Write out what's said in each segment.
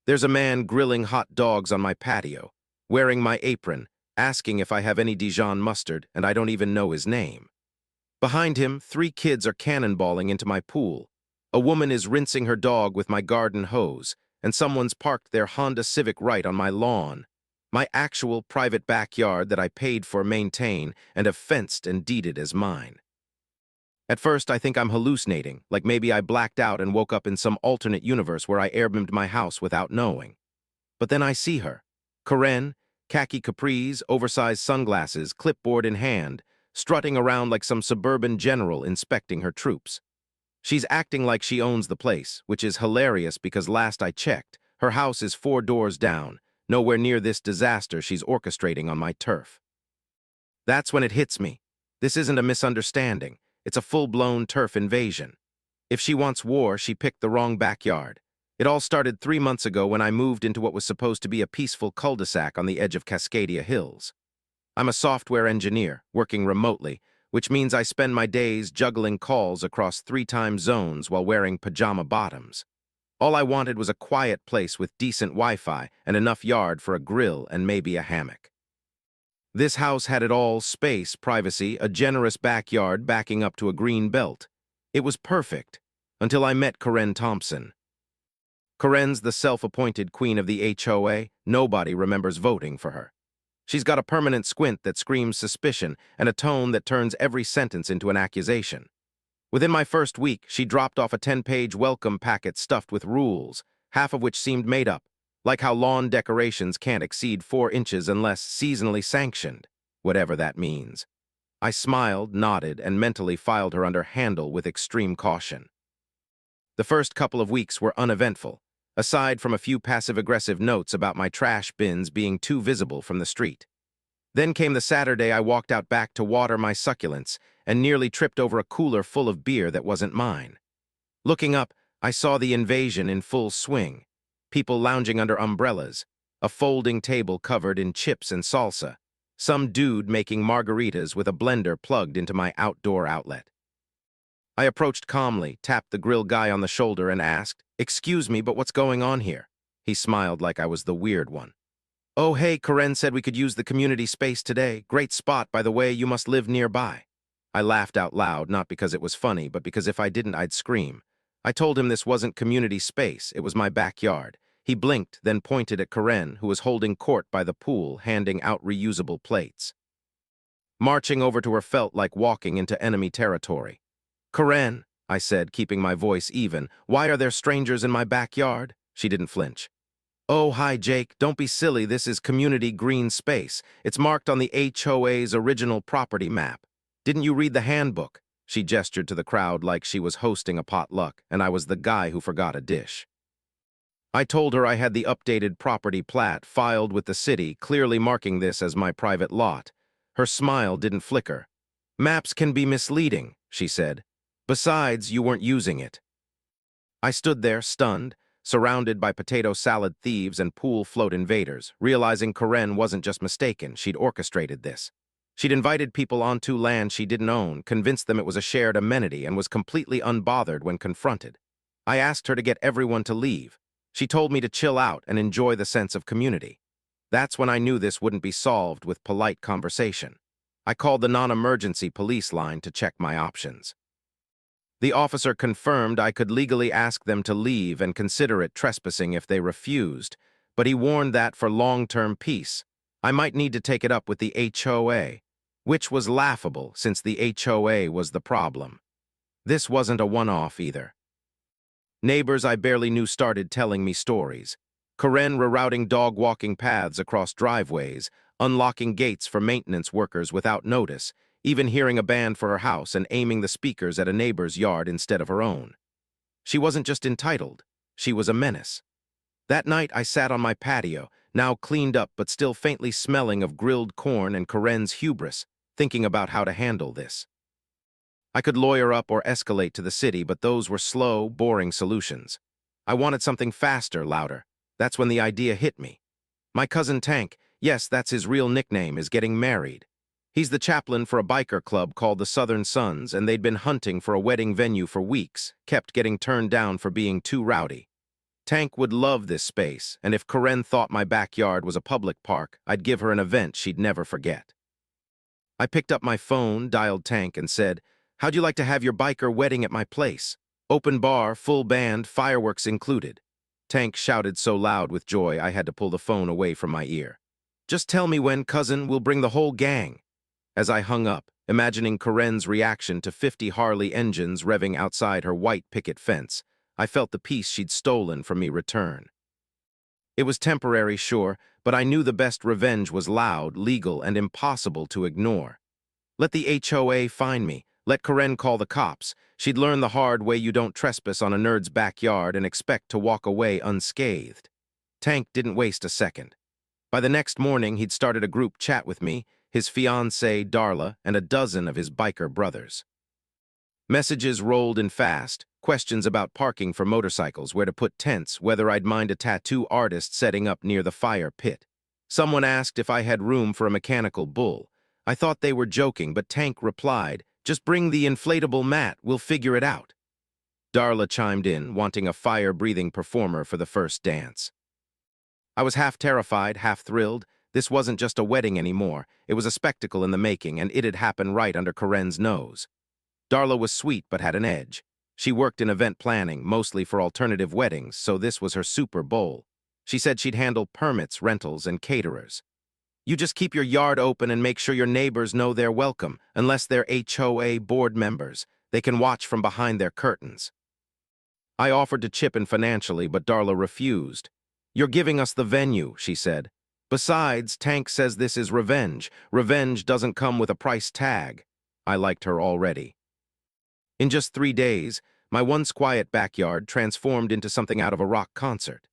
There's a man grilling hot dogs on my patio, wearing my apron, asking if I have any Dijon mustard, and I don't even know his name. Behind him, 3 kids are cannonballing into my pool. A woman is rinsing her dog with my garden hose, and someone's parked their Honda Civic right on my lawn. My actual private backyard that I paid for, maintain, and have fenced and deeded as mine. At first, I think I'm hallucinating, like maybe I blacked out and woke up in some alternate universe where I airbeamed my house without knowing. But then I see her. Karen, khaki capris, oversized sunglasses, clipboard in hand, strutting around like some suburban general inspecting her troops. She's acting like she owns the place, which is hilarious because last I checked, her house is 4 doors down, nowhere near this disaster she's orchestrating on my turf. That's when it hits me. This isn't a misunderstanding. It's a full-blown turf invasion. If she wants war, she picked the wrong backyard. It all started 3 months ago when I moved into what was supposed to be a peaceful cul-de-sac on the edge of Cascadia Hills. I'm a software engineer, working remotely, which means I spend my days juggling calls across 3 time zones while wearing pajama bottoms. All I wanted was a quiet place with decent Wi-Fi and enough yard for a grill and maybe a hammock. This house had it all: space, privacy, a generous backyard backing up to a green belt. It was perfect, until I met Karen Thompson. Karen's the self-appointed queen of the HOA. Nobody remembers voting for her. She's got a permanent squint that screams suspicion and a tone that turns every sentence into an accusation. Within my first week, she dropped off a 10-page welcome packet stuffed with rules, half of which seemed made up, like how lawn decorations can't exceed 4 inches unless seasonally sanctioned, whatever that means. I smiled, nodded, and mentally filed her under handle with extreme caution. The first couple of weeks were uneventful, aside from a few passive-aggressive notes about my trash bins being too visible from the street. Then came the Saturday I walked out back to water my succulents and nearly tripped over a cooler full of beer that wasn't mine. Looking up, I saw the invasion in full swing. People lounging under umbrellas, a folding table covered in chips and salsa, some dude making margaritas with a blender plugged into my outdoor outlet. I approached calmly, tapped the grill guy on the shoulder, and asked, "Excuse me, but what's going on here?" He smiled like I was the weird one. "Oh, hey, Karen said we could use the community space today. Great spot, by the way, you must live nearby." I laughed out loud, not because it was funny, but because if I didn't, I'd scream. I told him this wasn't community space, it was my backyard. He blinked, then pointed at Karen, who was holding court by the pool, handing out reusable plates. Marching over to her felt like walking into enemy territory. "Karen," I said, keeping my voice even, "why are there strangers in my backyard?" She didn't flinch. "Oh, hi, Jake. Don't be silly. This is community green space. It's marked on the HOA's original property map. Didn't you read the handbook?" She gestured to the crowd like she was hosting a potluck, and I was the guy who forgot a dish. I told her I had the updated property plat filed with the city, clearly marking this as my private lot. Her smile didn't flicker. "Maps can be misleading," she said. "Besides, you weren't using it." I stood there, stunned, surrounded by potato salad thieves and pool float invaders, realizing Karen wasn't just mistaken, she'd orchestrated this. She'd invited people onto land she didn't own, convinced them it was a shared amenity, and was completely unbothered when confronted. I asked her to get everyone to leave. She told me to chill out and enjoy the sense of community. That's when I knew this wouldn't be solved with polite conversation. I called the non-emergency police line to check my options. The officer confirmed I could legally ask them to leave and consider it trespassing if they refused, but he warned that for long-term peace, I might need to take it up with the HOA, which was laughable since the HOA was the problem. This wasn't a one-off either. Neighbors I barely knew started telling me stories. Karen rerouting dog-walking paths across driveways, unlocking gates for maintenance workers without notice, even hearing a band for her house and aiming the speakers at a neighbor's yard instead of her own. She wasn't just entitled, she was a menace. That night I sat on my patio, now cleaned up but still faintly smelling of grilled corn and Karen's hubris, thinking about how to handle this. I could lawyer up or escalate to the city, but those were slow, boring solutions. I wanted something faster, louder. That's when the idea hit me. My cousin Tank, yes, that's his real nickname, is getting married. He's the chaplain for a biker club called the Southern Sons, and they'd been hunting for a wedding venue for weeks, kept getting turned down for being too rowdy. Tank would love this space, and if Karen thought my backyard was a public park, I'd give her an event she'd never forget. I picked up my phone, dialed Tank, and said, "How'd you like to have your biker wedding at my place? Open bar, full band, fireworks included." Tank shouted so loud with joy I had to pull the phone away from my ear. "Just tell me when, cousin, we'll bring the whole gang." As I hung up, imagining Karen's reaction to 50 Harley engines revving outside her white picket fence, I felt the peace she'd stolen from me return. It was temporary, sure, but I knew the best revenge was loud, legal, and impossible to ignore. Let the HOA find me. Let Karen call the cops. She'd learn the hard way you don't trespass on a nerd's backyard and expect to walk away unscathed. Tank didn't waste a second. By the next morning, he'd started a group chat with me, his fiancée, Darla, and a dozen of his biker brothers. Messages rolled in fast, questions about parking for motorcycles, where to put tents, whether I'd mind a tattoo artist setting up near the fire pit. Someone asked if I had room for a mechanical bull. I thought they were joking, but Tank replied, "Just bring the inflatable mat, we'll figure it out." Darla chimed in, wanting a fire-breathing performer for the first dance. I was half terrified, half thrilled. This wasn't just a wedding anymore. It was a spectacle in the making, and it'd happen right under Karen's nose. Darla was sweet but had an edge. She worked in event planning, mostly for alternative weddings, so this was her Super Bowl. She said she'd handle permits, rentals, and caterers. "You just keep your yard open and make sure your neighbors know they're welcome, unless they're HOA board members. They can watch from behind their curtains." I offered to chip in financially, but Darla refused. "You're giving us the venue," she said. "Besides, Tank says this is revenge. Revenge doesn't come with a price tag." I liked her already. In just 3 days, my once quiet backyard transformed into something out of a rock concert.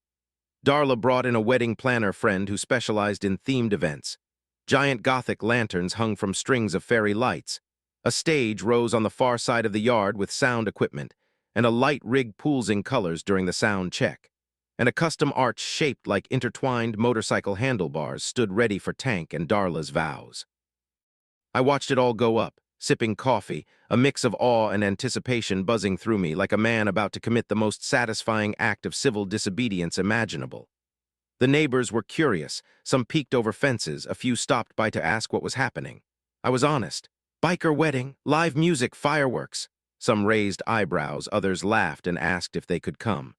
Darla brought in a wedding planner friend who specialized in themed events. Giant Gothic lanterns hung from strings of fairy lights. A stage rose on the far side of the yard with sound equipment, and a light rig pools in colors during the sound check. And a custom arch shaped like intertwined motorcycle handlebars stood ready for Tank and Darla's vows. I watched it all go up, sipping coffee, a mix of awe and anticipation buzzing through me like a man about to commit the most satisfying act of civil disobedience imaginable. The neighbors were curious, some peeked over fences, a few stopped by to ask what was happening. I was honest. Biker wedding, live music, fireworks. Some raised eyebrows, others laughed and asked if they could come.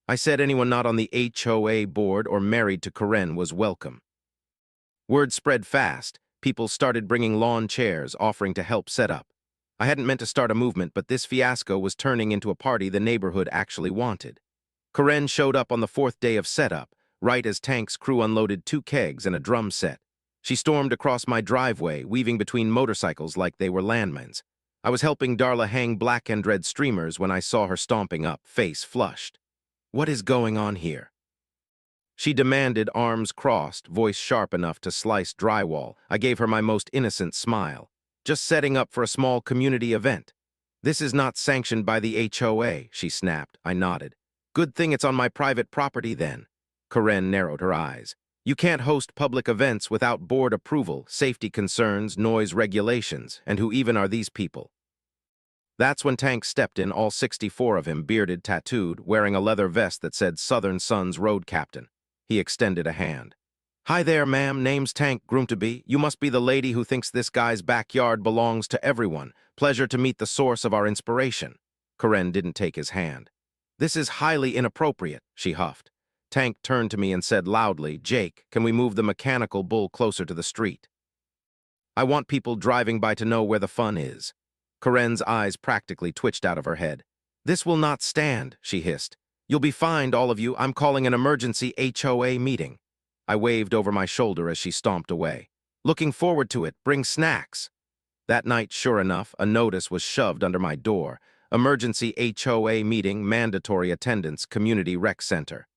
I said anyone not on the HOA board or married to Karen was welcome. Word spread fast. People started bringing lawn chairs, offering to help set up. I hadn't meant to start a movement, but this fiasco was turning into a party the neighborhood actually wanted. Karen showed up on the 4th day of setup, right as Tank's crew unloaded 2 kegs and a drum set. She stormed across my driveway, weaving between motorcycles like they were landmines. I was helping Darla hang black and red streamers when I saw her stomping up, face flushed. "What is going on here?" She demanded, arms crossed, voice sharp enough to slice drywall. I gave her my most innocent smile. "Just setting up for a small community event." "This is not sanctioned by the HOA, she snapped. I nodded. "Good thing it's on my private property then." Karen narrowed her eyes. "You can't host public events without board approval, safety concerns, noise regulations, and who even are these people?" That's when Tank stepped in, all 64 of him, bearded, tattooed, wearing a leather vest that said Southern Sons Road Captain. He extended a hand. "Hi there, ma'am. Name's Tank Groomtoby. You must be the lady who thinks this guy's backyard belongs to everyone. Pleasure to meet the source of our inspiration." Karen didn't take his hand. "This is highly inappropriate," she huffed. Tank turned to me and said loudly, "Jake, can we move the mechanical bull closer to the street? I want people driving by to know where the fun is." Karen's eyes practically twitched out of her head. "This will not stand," she hissed. "You'll be fined, all of you. I'm calling an emergency HOA meeting." I waved over my shoulder as she stomped away. "Looking forward to it. Bring snacks." That night, sure enough, a notice was shoved under my door. "Emergency HOA meeting, mandatory attendance, community rec center."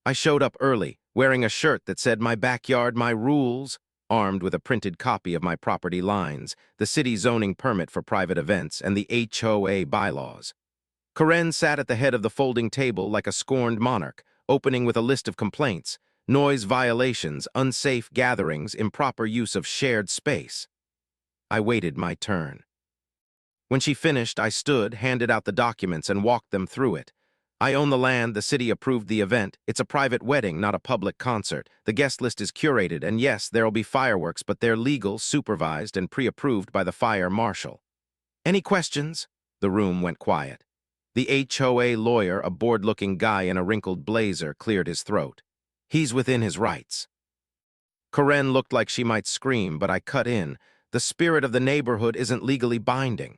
I showed up early, wearing a shirt that said "My backyard, my rules," armed with a printed copy of my property lines, the city zoning permit for private events, and the HOA bylaws. Karen sat at the head of the folding table like a scorned monarch, opening with a list of complaints: noise violations, unsafe gatherings, improper use of shared space. I waited my turn. When she finished, I stood, handed out the documents, and walked them through it. I own the land, the city approved the event. It's a private wedding, not a public concert. The guest list is curated, and yes, there'll be fireworks, but they're legal, supervised, and pre-approved by the fire marshal. Any questions? The room went quiet. The HOA lawyer, a bored-looking guy in a wrinkled blazer, cleared his throat. He's within his rights. Karen looked like she might scream, but I cut in. The spirit of the neighborhood isn't legally binding.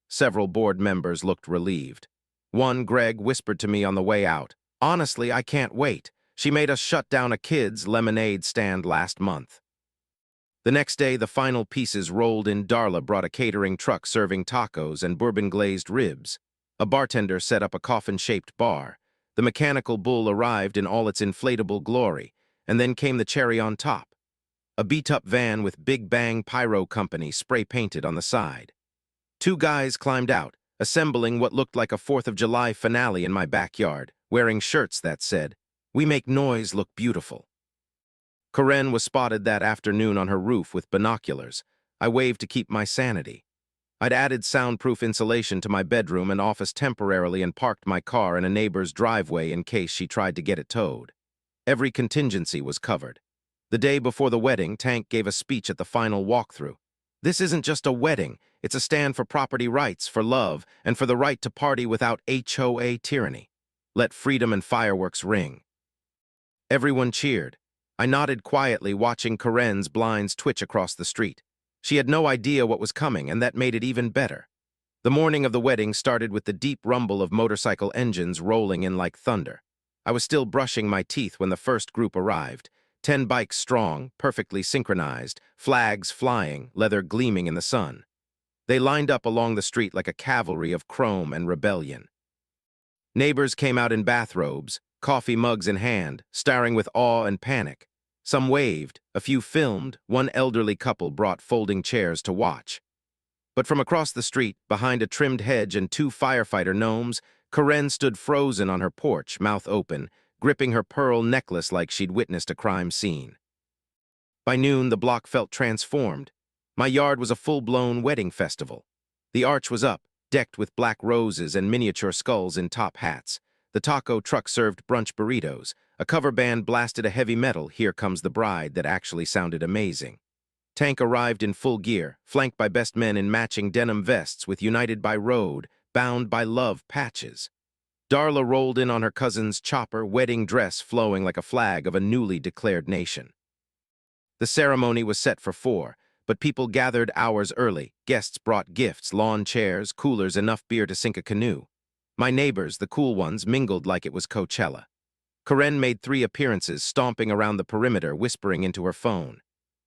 Several board members looked relieved. One, Greg, whispered to me on the way out, "Honestly, I can't wait. She made us shut down a kid's lemonade stand last month." The next day, the final pieces rolled in. Darla brought a catering truck serving tacos and bourbon-glazed ribs. A bartender set up a coffin-shaped bar. The mechanical bull arrived in all its inflatable glory, and then came the cherry on top. A beat-up van with Big Bang Pyro Company spray-painted on the side. Two guys climbed out, assembling what looked like a 4th of July finale in my backyard, wearing shirts that said, "We make noise look beautiful." Karen was spotted that afternoon on her roof with binoculars. I waved to keep my sanity. I'd added soundproof insulation to my bedroom and office temporarily and parked my car in a neighbor's driveway in case she tried to get it towed. Every contingency was covered. The day before the wedding, Tank gave a speech at the final walkthrough. "This isn't just a wedding, it's a stand for property rights, for love, and for the right to party without HOA tyranny. Let freedom and fireworks ring." Everyone cheered. I nodded quietly, watching Karen's blinds twitch across the street. She had no idea what was coming, and that made it even better. The morning of the wedding started with the deep rumble of motorcycle engines rolling in like thunder. I was still brushing my teeth when the first group arrived. 10 bikes strong, perfectly synchronized, flags flying, leather gleaming in the sun. They lined up along the street like a cavalry of chrome and rebellion. Neighbors came out in bathrobes, coffee mugs in hand, staring with awe and panic. Some waved, a few filmed, one elderly couple brought folding chairs to watch. But from across the street, behind a trimmed hedge and 2 firefighter gnomes, Karen stood frozen on her porch, mouth open, gripping her pearl necklace like she'd witnessed a crime scene. By noon, the block felt transformed. My yard was a full-blown wedding festival. The arch was up, decked with black roses and miniature skulls in top hats. The taco truck served brunch burritos. A cover band blasted a heavy metal "Here Comes the Bride" that actually sounded amazing. Tank arrived in full gear, flanked by best men in matching denim vests with "United by Road, Bound by Love" patches. Darla rolled in on her cousin's chopper, wedding dress flowing like a flag of a newly declared nation. The ceremony was set for 4, but people gathered hours early. Guests brought gifts, lawn chairs, coolers, enough beer to sink a canoe. My neighbors, the cool ones, mingled like it was Coachella. Karen made 3 appearances, stomping around the perimeter, whispering into her phone.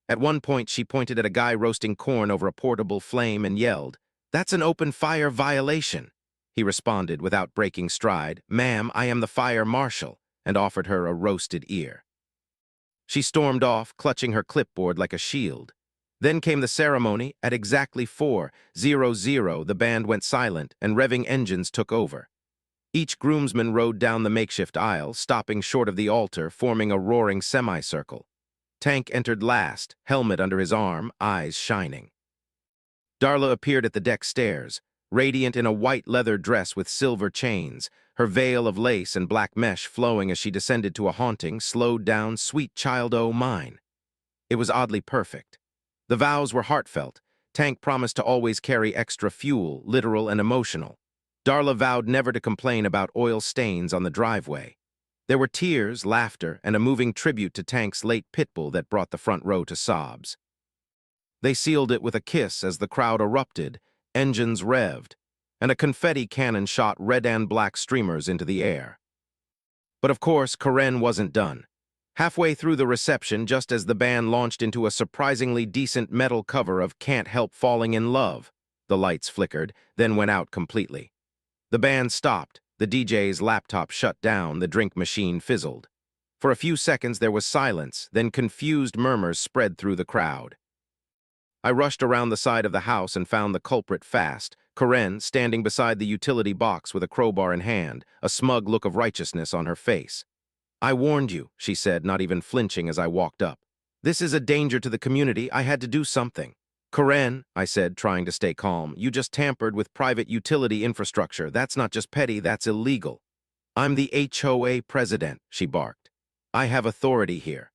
At one point, she pointed at a guy roasting corn over a portable flame and yelled, "That's an open fire violation." He responded without breaking stride, "Ma'am, I am the fire marshal," and offered her a roasted ear. She stormed off, clutching her clipboard like a shield. Then came the ceremony. At exactly 4:00, the band went silent and revving engines took over. Each groomsman rode down the makeshift aisle, stopping short of the altar, forming a roaring semicircle. Tank entered last, helmet under his arm, eyes shining. Darla appeared at the deck stairs, radiant in a white leather dress with silver chains, her veil of lace and black mesh flowing as she descended to a haunting, slowed-down, "Sweet child, oh mine." It was oddly perfect. The vows were heartfelt. Tank promised to always carry extra fuel, literal and emotional. Darla vowed never to complain about oil stains on the driveway. There were tears, laughter, and a moving tribute to Tank's late pit bull that brought the front row to sobs. They sealed it with a kiss as the crowd erupted, engines revved, and a confetti cannon shot red and black streamers into the air. But of course, Karen wasn't done. Halfway through the reception, just as the band launched into a surprisingly decent metal cover of "Can't Help Falling in Love," the lights flickered, then went out completely. The band stopped, the DJ's laptop shut down, the drink machine fizzled. For a few seconds there was silence, then confused murmurs spread through the crowd. I rushed around the side of the house and found the culprit fast, Karen standing beside the utility box with a crowbar in hand, a smug look of righteousness on her face. "I warned you," she said, not even flinching as I walked up. "This is a danger to the community. I had to do something." "Karen," I said, trying to stay calm, "you just tampered with private utility infrastructure. That's not just petty, that's illegal." I'm the HOA president, she barked. I have authority here.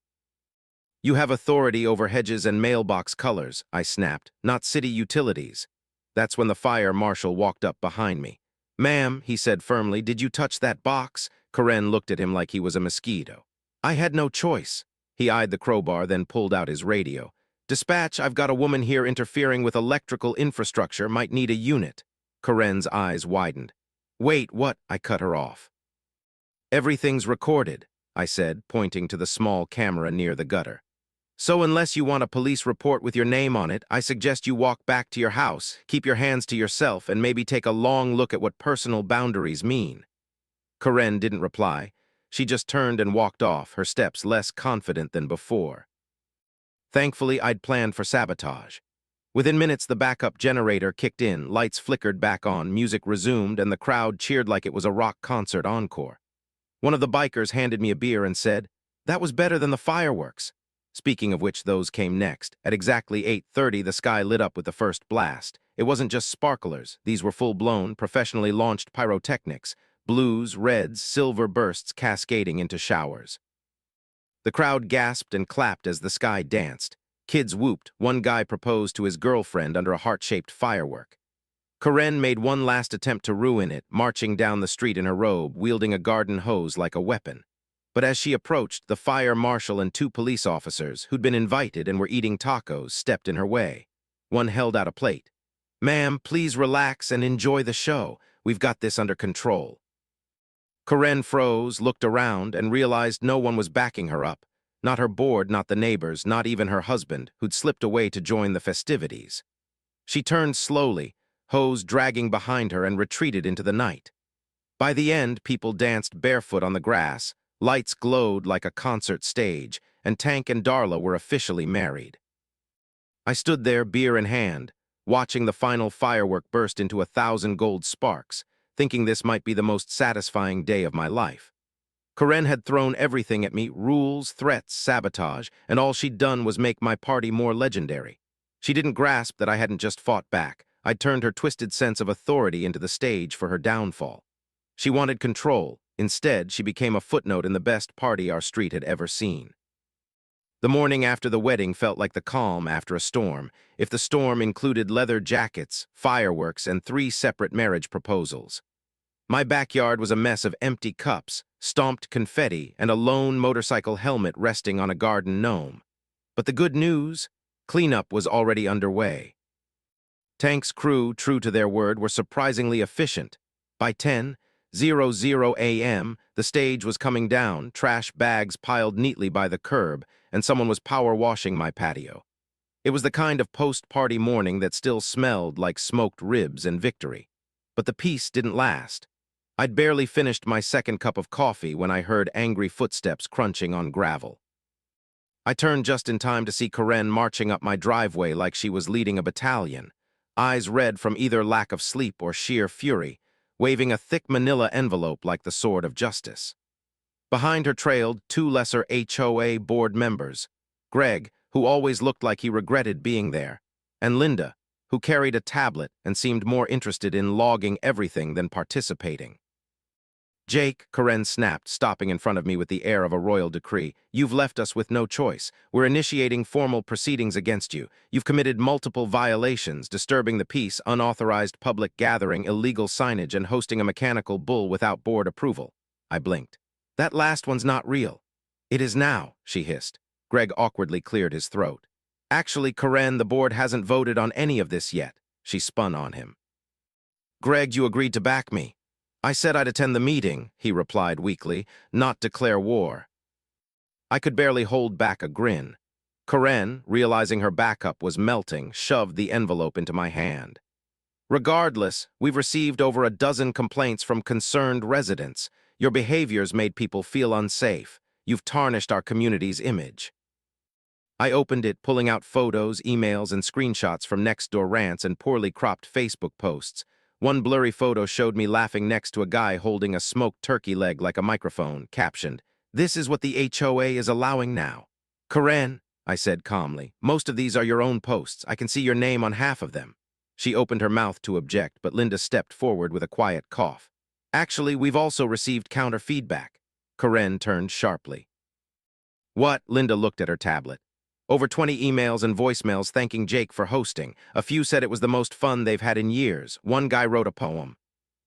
You have authority over hedges and mailbox colors, I snapped, not city utilities. That's when the fire marshal walked up behind me. Ma'am, he said firmly, did you touch that box? Karen looked at him like he was a mosquito. I had no choice. He eyed the crowbar, then pulled out his radio. Dispatch, I've got a woman here interfering with electrical infrastructure, might need a unit. Karen's eyes widened. Wait, what? I cut her off. Everything's recorded, I said, pointing to the small camera near the gutter. So unless you want a police report with your name on it, I suggest you walk back to your house, keep your hands to yourself, and maybe take a long look at what personal boundaries mean. Karen didn't reply. She just turned and walked off, her steps less confident than before. Thankfully, I'd planned for sabotage. Within minutes, the backup generator kicked in, lights flickered back on, music resumed, and the crowd cheered like it was a rock concert encore. One of the bikers handed me a beer and said, "That was better than the fireworks." Speaking of which, those came next. At exactly 8:30, the sky lit up with the first blast. It wasn't just sparklers. These were full-blown, professionally launched pyrotechnics, blues, reds, silver bursts cascading into showers. The crowd gasped and clapped as the sky danced. Kids whooped. One guy proposed to his girlfriend under a heart-shaped firework. Karen made one last attempt to ruin it, marching down the street in her robe, wielding a garden hose like a weapon. But as she approached, the fire marshal and 2 police officers, who'd been invited and were eating tacos, stepped in her way. One held out a plate. "Ma'am, please relax and enjoy the show. We've got this under control." Karen froze, looked around, and realized no one was backing her up. Not her board, not the neighbors, not even her husband, who'd slipped away to join the festivities. She turned slowly, hose dragging behind her, and retreated into the night. By the end, people danced barefoot on the grass, lights glowed like a concert stage, and Tank and Darla were officially married. I stood there, beer in hand, watching the final firework burst into 1,000 gold sparks, thinking this might be the most satisfying day of my life. Karen had thrown everything at me, rules, threats, sabotage, and all she'd done was make my party more legendary. She didn't grasp that I hadn't just fought back. I'd turned her twisted sense of authority into the stage for her downfall. She wanted control. Instead, she became a footnote in the best party our street had ever seen. The morning after the wedding felt like the calm after a storm, if the storm included leather jackets, fireworks, and 3 separate marriage proposals. My backyard was a mess of empty cups, stomped confetti, and a lone motorcycle helmet resting on a garden gnome. But the good news? Cleanup was already underway. Tank's crew, true to their word, were surprisingly efficient. By 10:00 a.m., the stage was coming down, trash bags piled neatly by the curb, and someone was power washing my patio. It was the kind of post-party morning that still smelled like smoked ribs and victory. But the peace didn't last. I'd barely finished my second cup of coffee when I heard angry footsteps crunching on gravel. I turned just in time to see Karen marching up my driveway like she was leading a battalion, eyes red from either lack of sleep or sheer fury, waving a thick manila envelope like the sword of justice. Behind her trailed 2 lesser HOA board members, Greg, who always looked like he regretted being there, and Linda, who carried a tablet and seemed more interested in logging everything than participating. "Jake," Karen snapped, stopping in front of me with the air of a royal decree, "you've left us with no choice. We're initiating formal proceedings against you. You've committed multiple violations, disturbing the peace, unauthorized public gathering, illegal signage, and hosting a mechanical bull without board approval." I blinked. "That last one's not real." "It is now," she hissed. Greg awkwardly cleared his throat. "Actually, Karen, the board hasn't voted on any of this yet." She spun on him. "Greg, you agreed to back me." "I said I'd attend the meeting," he replied weakly, "not declare war." I could barely hold back a grin. Karen, realizing her backup was melting, shoved the envelope into my hand. "Regardless, we've received over a dozen complaints from concerned residents. Your behaviors made people feel unsafe. You've tarnished our community's image." I opened it, pulling out photos, emails, and screenshots from next-door rants and poorly cropped Facebook posts. One blurry photo showed me laughing next to a guy holding a smoked turkey leg like a microphone, captioned, "This is what the HOA is allowing now." "Karen," I said calmly, "most of these are your own posts. I can see your name on half of them." She opened her mouth to object, but Linda stepped forward with a quiet cough. Actually, we've also received counter feedback. Karen turned sharply. What? Linda looked at her tablet. Over 20 emails and voicemails thanking Jake for hosting. A few said it was the most fun they've had in years. One guy wrote a poem.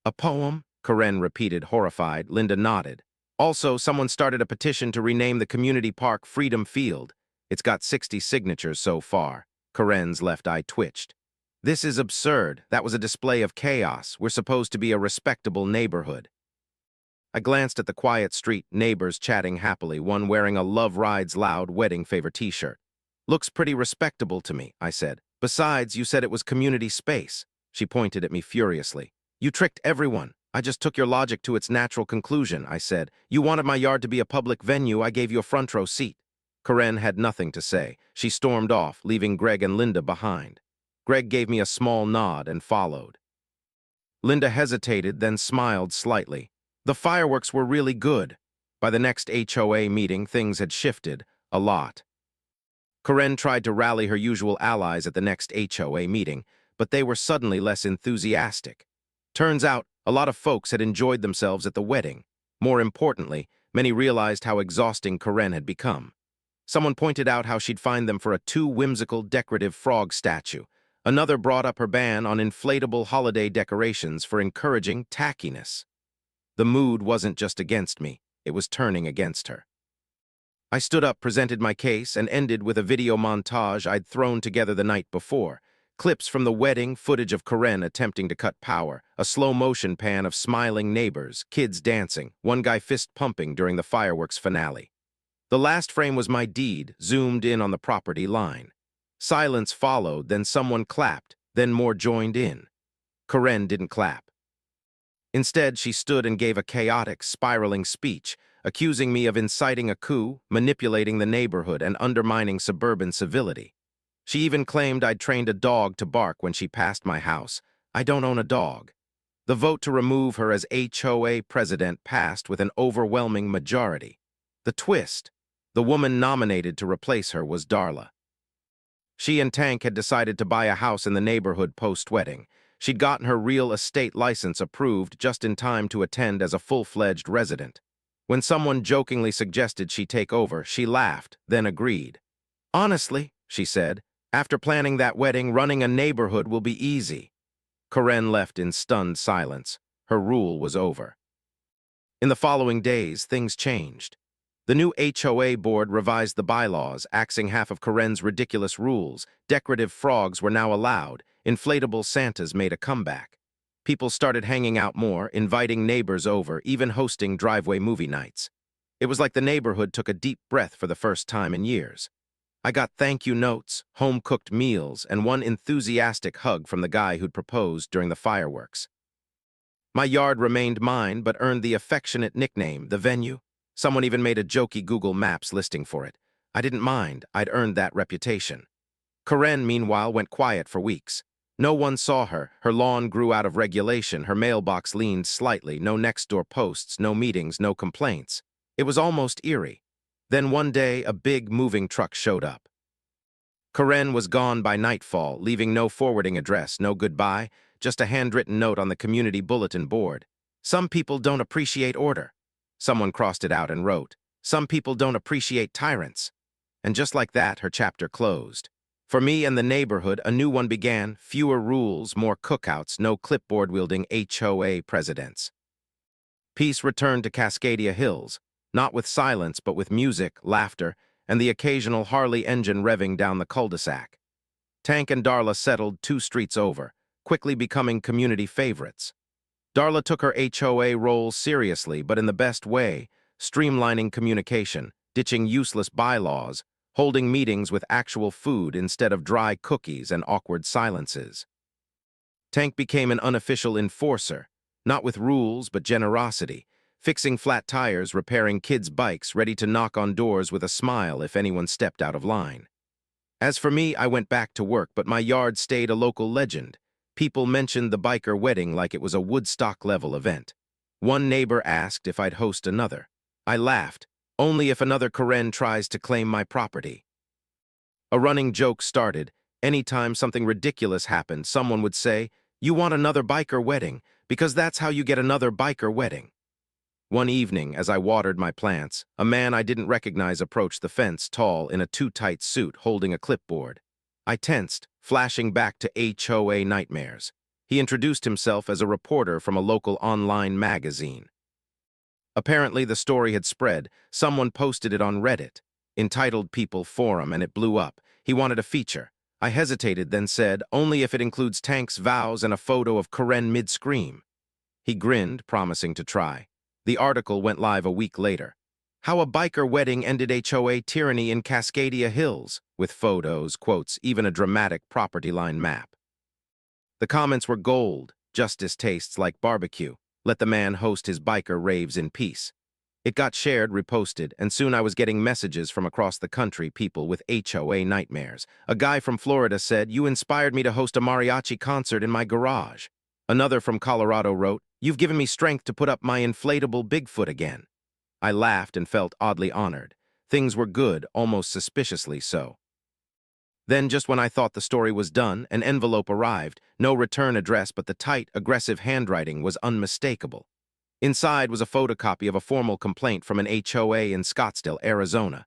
A poem? Karen repeated, horrified. Linda nodded. Also, someone started a petition to rename the community park Freedom Field. It's got 60 signatures so far. Karen's left eye twitched. This is absurd. That was a display of chaos. We're supposed to be a respectable neighborhood. I glanced at the quiet street, neighbors chatting happily, one wearing a Love Rides Loud wedding favor t-shirt. Looks pretty respectable to me, I said. Besides, you said it was community space. She pointed at me furiously. You tricked everyone. I just took your logic to its natural conclusion, I said. You wanted my yard to be a public venue, I gave you a front row seat. Karen had nothing to say. She stormed off, leaving Greg and Linda behind. Greg gave me a small nod and followed. Linda hesitated, then smiled slightly. The fireworks were really good. By the next HOA meeting, things had shifted a lot. Karen tried to rally her usual allies at the next HOA meeting, but they were suddenly less enthusiastic. Turns out, a lot of folks had enjoyed themselves at the wedding. More importantly, many realized how exhausting Karen had become. Someone pointed out how she'd find them for a too whimsical decorative frog statue. Another brought up her ban on inflatable holiday decorations for encouraging tackiness. The mood wasn't just against me, it was turning against her. I stood up, presented my case, and ended with a video montage I'd thrown together the night before. Clips from the wedding, footage of Karen attempting to cut power, a slow-motion pan of smiling neighbors, kids dancing, one guy fist-pumping during the fireworks finale. The last frame was my deed, zoomed in on the property line. Silence followed, then someone clapped, then more joined in. Karen didn't clap. Instead, she stood and gave a chaotic, spiraling speech, accusing me of inciting a coup, manipulating the neighborhood, and undermining suburban civility. She even claimed I'd trained a dog to bark when she passed my house. I don't own a dog. The vote to remove her as HOA president passed with an overwhelming majority. The twist: the woman nominated to replace her was Darla. She and Tank had decided to buy a house in the neighborhood post-wedding. She'd gotten her real estate license approved just in time to attend as a full-fledged resident. When someone jokingly suggested she take over, she laughed, then agreed. Honestly, she said, after planning that wedding, running a neighborhood will be easy. Karen left in stunned silence. Her rule was over. In the following days, things changed. The new HOA board revised the bylaws, axing half of Karen's ridiculous rules. Decorative frogs were now allowed. Inflatable Santas made a comeback. People started hanging out more, inviting neighbors over, even hosting driveway movie nights. It was like the neighborhood took a deep breath for the first time in years. I got thank you notes, home-cooked meals, and one enthusiastic hug from the guy who'd proposed during the fireworks. My yard remained mine, but earned the affectionate nickname, the venue. Someone even made a jokey Google Maps listing for it. I didn't mind. I'd earned that reputation. Karen, meanwhile, went quiet for weeks. No one saw her. Her lawn grew out of regulation. Her mailbox leaned slightly. No next-door posts, no meetings, no complaints. It was almost eerie. Then one day, a big moving truck showed up. Karen was gone by nightfall, leaving no forwarding address, no goodbye, just a handwritten note on the community bulletin board. Some people don't appreciate order. Someone crossed it out and wrote, some people don't appreciate tyrants. And just like that, her chapter closed. For me and the neighborhood, a new one began, fewer rules, more cookouts, no clipboard-wielding HOA presidents. Peace returned to Cascadia Hills, not with silence but with music, laughter, and the occasional Harley engine revving down the cul-de-sac. Tank and Darla settled 2 streets over, quickly becoming community favorites. Darla took her HOA role seriously, but in the best way, streamlining communication, ditching useless bylaws, holding meetings with actual food instead of dry cookies and awkward silences. Tank became an unofficial enforcer, not with rules but generosity, fixing flat tires, repairing kids' bikes, ready to knock on doors with a smile if anyone stepped out of line. As for me, I went back to work, but my yard stayed a local legend. People mentioned the biker wedding like it was a Woodstock-level event. One neighbor asked if I'd host another. I laughed. Only if another Karen tries to claim my property. A running joke started. Anytime something ridiculous happened, someone would say, "You want another biker wedding? because that's how you get another biker wedding. One evening, as I watered my plants, a man I didn't recognize approached the fence, tall, in a too-tight suit, holding a clipboard. I tensed, flashing back to HOA nightmares. He introduced himself as a reporter from a local online magazine. Apparently, the story had spread. Someone posted it on Reddit, entitled People Forum, and it blew up. He wanted a feature. I hesitated, then said, only if it includes Tank's vows and a photo of Karen mid-scream. He grinned, promising to try. The article went live a week later. How a biker wedding ended HOA tyranny in Cascadia Hills, with photos, quotes, even a dramatic property line map. The comments were gold. Justice tastes like barbecue. Let the man host his biker raves in peace. It got shared, reposted, and soon I was getting messages from across the country, people with HOA nightmares. A guy from Florida said, "You inspired me to host a mariachi concert in my garage." Another from Colorado wrote, "You've given me strength to put up my inflatable Bigfoot again." I laughed and felt oddly honored. Things were good, almost suspiciously so. Then, just when I thought the story was done, an envelope arrived. No return address, but the tight, aggressive handwriting was unmistakable. Inside was a photocopy of a formal complaint from an HOA in Scottsdale, Arizona.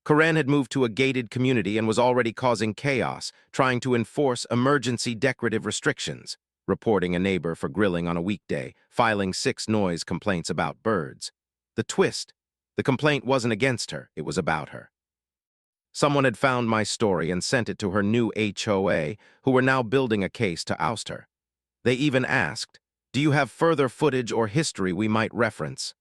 Karen had moved to a gated community and was already causing chaos, trying to enforce emergency decorative restrictions, reporting a neighbor for grilling on a weekday, filing 6 noise complaints about birds. The twist: the complaint wasn't against her, it was about her. Someone had found my story and sent it to her new HOA, who were now building a case to oust her. They even asked, "Do you have further footage or history we might reference?"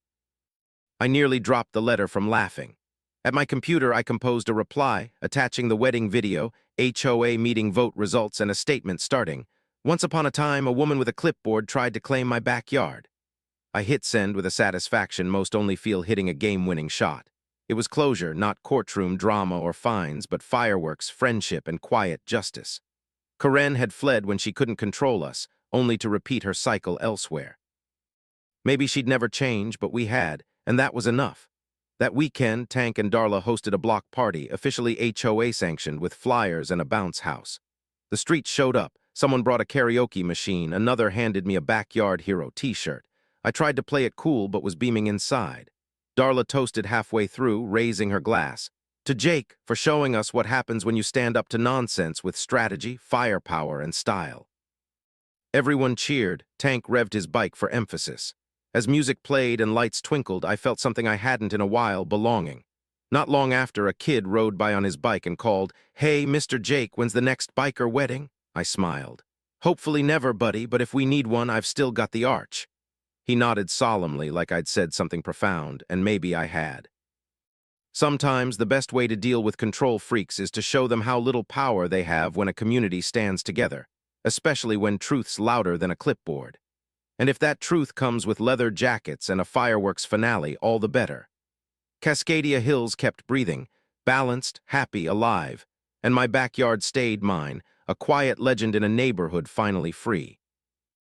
I nearly dropped the letter from laughing. At my computer, I composed a reply, attaching the wedding video, HOA meeting vote results, and a statement starting, "Once upon a time, a woman with a clipboard tried to claim my backyard." I hit send with a satisfaction most only feel hitting a game-winning shot. It was closure, not courtroom drama or fines, but fireworks, friendship, and quiet justice. Karen had fled when she couldn't control us, only to repeat her cycle elsewhere. Maybe she'd never change, but we had, and that was enough. That weekend, Tank and Darla hosted a block party, officially HOA sanctioned, with flyers and a bounce house. The streets showed up. Someone brought a karaoke machine, another handed me a Backyard Hero t-shirt. I tried to play it cool, but was beaming inside. Darla toasted halfway through, raising her glass. "To Jake, for showing us what happens when you stand up to nonsense with strategy, firepower, and style." Everyone cheered. Tank revved his bike for emphasis. As music played and lights twinkled, I felt something I hadn't in a while: belonging. Not long after, a kid rode by on his bike and called, "Hey, Mr. Jake, when's the next biker wedding?" I smiled. "Hopefully never, buddy, but if we need one, I've still got the arch." He nodded solemnly, like I'd said something profound, and maybe I had. Sometimes the best way to deal with control freaks is to show them how little power they have when a community stands together, especially when truth's louder than a clipboard. And if that truth comes with leather jackets and a fireworks finale, all the better. Cascadia Hills kept breathing, balanced, happy, alive, and my backyard stayed mine, a quiet legend in a neighborhood finally free.